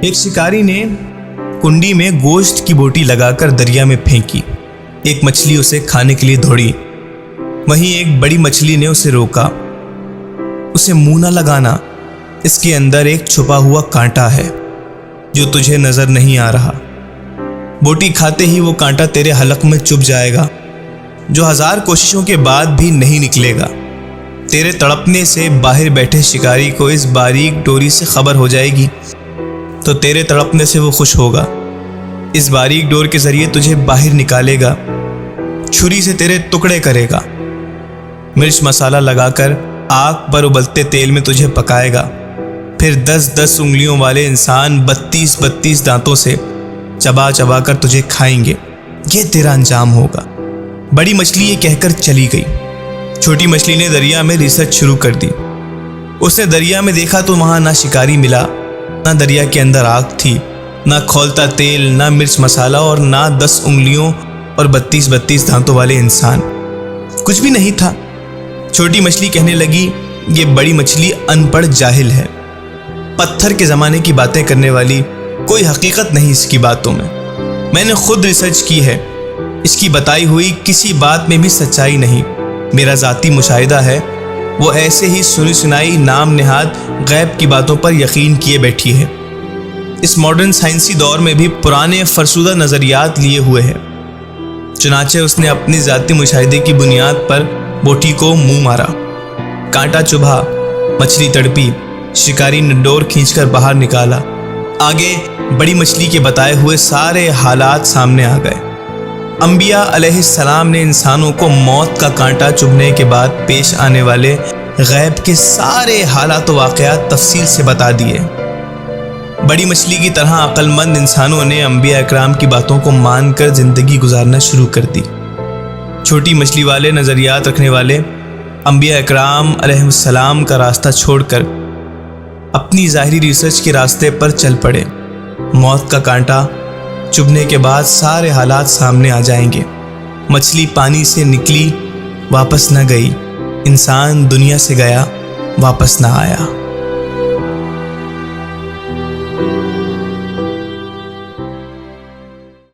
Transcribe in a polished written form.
ایک شکاری نے کنڈی میں گوشت کی بوٹی لگا کر دریا میں پھینکی۔ ایک مچھلی اسے کھانے کے لیے دوڑی۔ وہیں ایک بڑی مچھلی نے اسے روکا۔ اسے منہ نہ لگانا، اس کے اندر ایک چھپا ہوا کانٹا ہے جو تجھے نظر نہیں آ رہا۔ بوٹی کھاتے ہی وہ کانٹا تیرے حلق میں چبھ جائے گا، جو 1000 کوششوں کے بعد بھی نہیں نکلے گا۔ تیرے تڑپنے سے باہر بیٹھے شکاری کو اس باریک ڈوری سے خبر ہو جائے گی تو تیرے تڑپنے سے وہ خوش ہوگا۔ اس باریک ڈور کے ذریعے تجھے باہر نکالے گا، چھری سے تیرے ٹکڑے کرے گا، مرچ مسالہ لگا کر آگ پر ابلتے تیل میں تجھے پکائے گا۔ پھر 10 انگلیوں والے انسان 32 دانتوں سے چبا چبا کر تجھے کھائیں گے۔ یہ تیرا انجام ہوگا۔ بڑی مچھلی یہ کہہ کر چلی گئی۔ چھوٹی مچھلی نے دریا میں ریسرچ شروع کر دی۔ اس نے دریا میں دیکھا تو وہاں نہ شکاری ملا، نہ دریا کے اندر آگ تھی، نہ کھولتا تیل، نہ مرچ مسالہ، اور نہ 10 انگلیوں اور 32 دانتوں والے انسان۔ کچھ بھی نہیں تھا۔ چھوٹی مچھلی کہنے لگی، یہ بڑی مچھلی ان پڑھ جاہل ہے، پتھر کے زمانے کی باتیں کرنے والی، کوئی حقیقت نہیں اس کی باتوں میں۔ میں نے خود ریسرچ کی ہے، اس کی بتائی ہوئی کسی بات میں بھی سچائی نہیں۔ میرا ذاتی مشاہدہ ہے، وہ ایسے ہی سنی سنائی نام نہاد غیب کی باتوں پر یقین کیے بیٹھی ہے۔ اس ماڈرن سائنسی دور میں بھی پرانے فرسودہ نظریات لیے ہوئے ہے۔ چنانچہ اس نے اپنی ذاتی مشاہدے کی بنیاد پر بوٹی کو منہ مارا، کانٹا چبھا، مچھلی تڑپی، شکاری نے ڈور کھینچ کر باہر نکالا۔ آگے بڑی مچھلی کے بتائے ہوئے سارے حالات سامنے آ گئے۔ انبیاء علیہ السلام نے انسانوں کو موت کا کانٹا چبھنے کے بعد پیش آنے والے غیب کے سارے حالات و واقعات تفصیل سے بتا دیے۔ بڑی مچھلی کی طرح عقل مند انسانوں نے انبیاء اکرام کی باتوں کو مان کر زندگی گزارنا شروع کر دی۔ چھوٹی مچھلی والے نظریات رکھنے والے انبیاء اکرام علیہ السلام کا راستہ چھوڑ کر اپنی ظاہری ریسرچ کے راستے پر چل پڑے۔ موت کا کانٹا چبھنے کے بعد سارے حالات سامنے آ جائیں گے۔ مچھلی پانی سے نکلی، واپس نہ گئی، انسان دنیا سے گیا، واپس نہ آیا۔